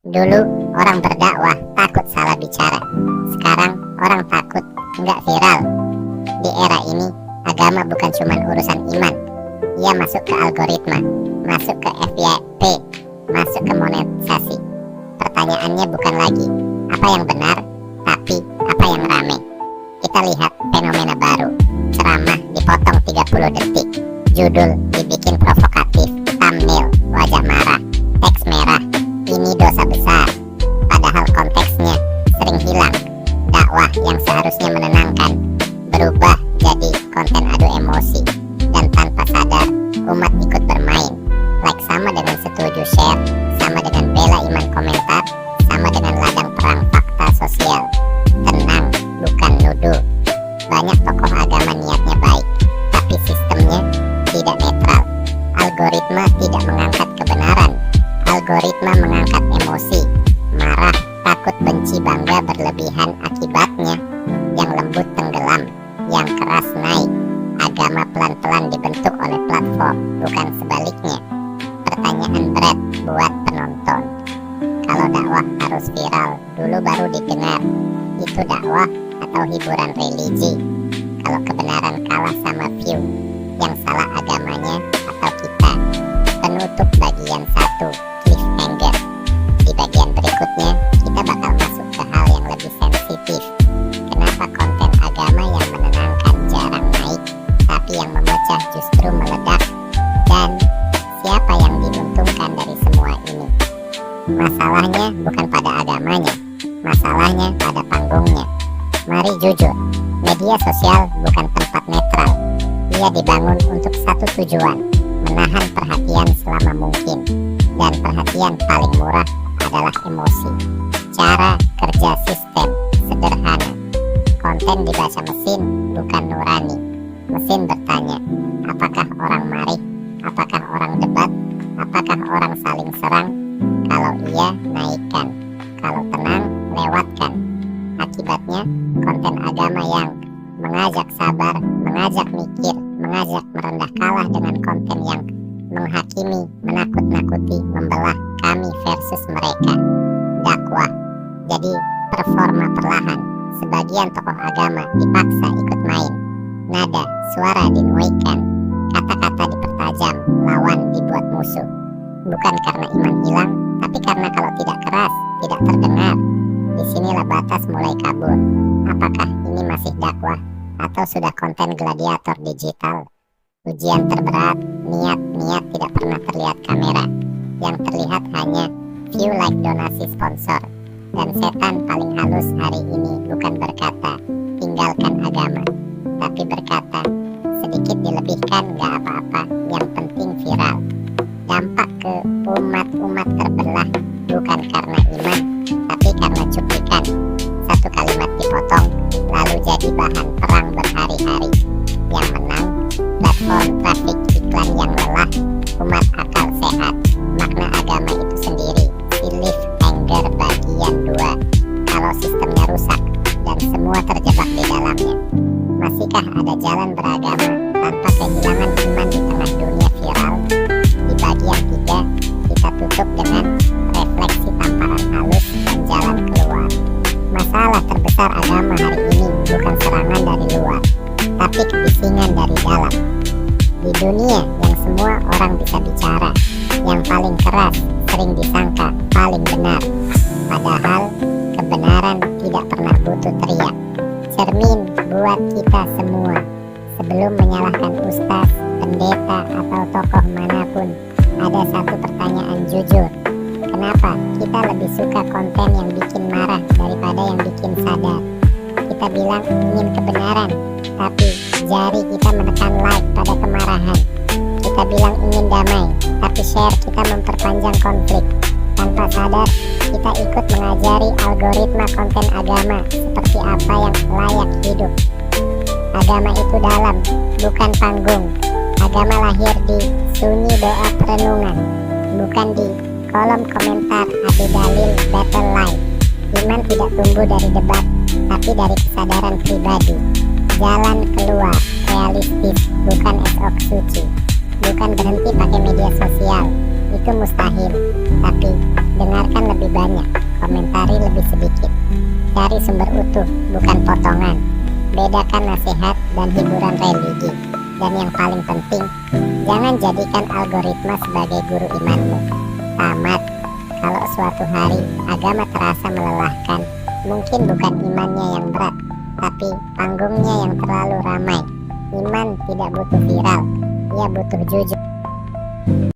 Dulu orang berdakwah takut salah bicara. Sekarang orang takut nggak viral. Di era ini, agama bukan cuma urusan iman. Ia masuk ke algoritma, masuk ke FYP, masuk ke monetisasi. Pertanyaannya bukan lagi apa yang benar, tapi apa yang rame. Kita lihat fenomena baru. Ceramah dipotong 30 detik. Judul dibikin provokatif. Thumbnail wajah marah, teks merah. Ini dosa besar. Padahal konteksnya sering hilang. Dakwah yang seharusnya menenangkan berubah jadi konten adu emosi. Dan tanpa sadar, umat ikut bermain. Like sama dengan setuju share, sama dengan bela iman komentar, sama dengan ladang perang fakta sosial. Tenang, bukan nuduh. Banyak tokoh agama niatnya baik, tapi sistemnya tidak netral. Algoritma tidak mengangkat kebenaran. Algoritma mengangkat emosi, marah, takut, benci, bangga berlebihan. Akibatnya, yang lembut tenggelam, yang keras naik. Agama pelan-pelan dibentuk oleh platform, bukan sebaliknya. Pertanyaan berat buat penonton. Kalau dakwah harus viral, dulu baru didengar. Itu dakwah atau hiburan religi? Kalau kebenaran kalah sama view, yang salah agamanya atau kita? Penutup bagian 1, cliffhanger. Di bagian berikutnya, kita bakal masuk ke hal yang lebih sensitif. Kenapa konten agama yang menenangkan jarang naik, tapi yang memecah justru meledak? Dan siapa yang diuntungkan dari semua ini? Masalahnya bukan pada agamanya, masalahnya pada panggungnya. Mari jujur, media sosial bukan tempat netral. Ia dibangun untuk satu tujuan, menahan perhatian selama mungkin. Dan perhatian paling murah adalah emosi. Cara kerja sistem sederhana. Konten dibaca mesin, bukan nurani. Mesin bertanya, apakah orang marih? Apakah orang debat? Apakah orang saling serang? Kalau iya, naikkan. Kalau tenang, lewatkan. Akibatnya, konten agama yang mengajak sabar, mengajak mikir, mengajak merendah kalah dengan konten yang menghakimi, menakut-nakuti, membelah kami versus mereka. Dakwah jadi performa perlahan. Sebagian tokoh agama dipaksa ikut main. Nada, suara dinuaikan, kata-kata dipertajam, lawan dibuat musuh. Bukan karena iman hilang, tapi karena kalau tidak keras, tidak terdengar. Disinilah batas mulai kabur. Apakah ini masih dakwah atau sudah konten gladiator digital? Ujian terberat, niat tidak pernah terlihat kamera. Yang terlihat hanya view, like, donasi, sponsor. Dan setan paling halus hari ini bukan berkata, tinggalkan agama, tapi berkata, sedikit dilebihkan gak apa-apa, yang penting viral. Dampak ke umat terbelah bukan karena iman, tapi karena cuplikan. Satu kalimat dipotong, lalu jadi bahan perang berhari-hari. Yang menang, platform traffic iklan yang lelah, umat akal sehat. Makna agama itu sendiri, cliffhanger bagian 2. Kalau sistemnya rusak dan semua terjebak di dalamnya, masihkah ada jalan beragama tanpa kehilangan iman di tengah dunia viral? Di bagian 3, kita tutup dengan refleksi tamparan halus dan jalan keluar. Masalah terbesar agama hari ini bukan serangan dari luar, tapi kebisingan dari dalam. Di dunia yang semua orang bisa bicara, yang paling keras sering disangka paling benar. Padahal kebenaran tidak pernah butuh teriak. Cermin buat kita semua. Sebelum menyalahkan ustaz, pendeta, atau tokoh manapun, ada satu pertanyaan jujur. Kenapa kita lebih suka konten yang bikin marah daripada yang bikin sadar? Kita bilang ingin kebenaran, tapi jari kita menekan like pada kemarahan. Kita bilang ingin damai, tapi share kita memperpanjang konflik. Tanpa sadar, kita ikut mengajari algoritma konten agama seperti apa yang layak hidup. Agama itu dalam, bukan panggung. Agama lahir di sunyi doa perenungan, bukan di kolom komentar adu dalil battle live. Iman tidak tumbuh dari debat, tapi dari kesadaran pribadi. Jalan keluar realistis, bukan SOK suci. Bukan berhenti pakai media sosial, itu mustahil. Tapi dengarkan lebih banyak. lebih sedikit. Cari sumber utuh, bukan potongan. Bedakan nasihat dan hiburan religi. Dan yang paling penting, jangan jadikan algoritma sebagai guru imanmu. Tamat. Kalau suatu hari agama terasa melelahkan, mungkin bukan imannya yang berat, tapi panggungnya yang terlalu ramai. Iman tidak butuh viral, ia butuh jujur.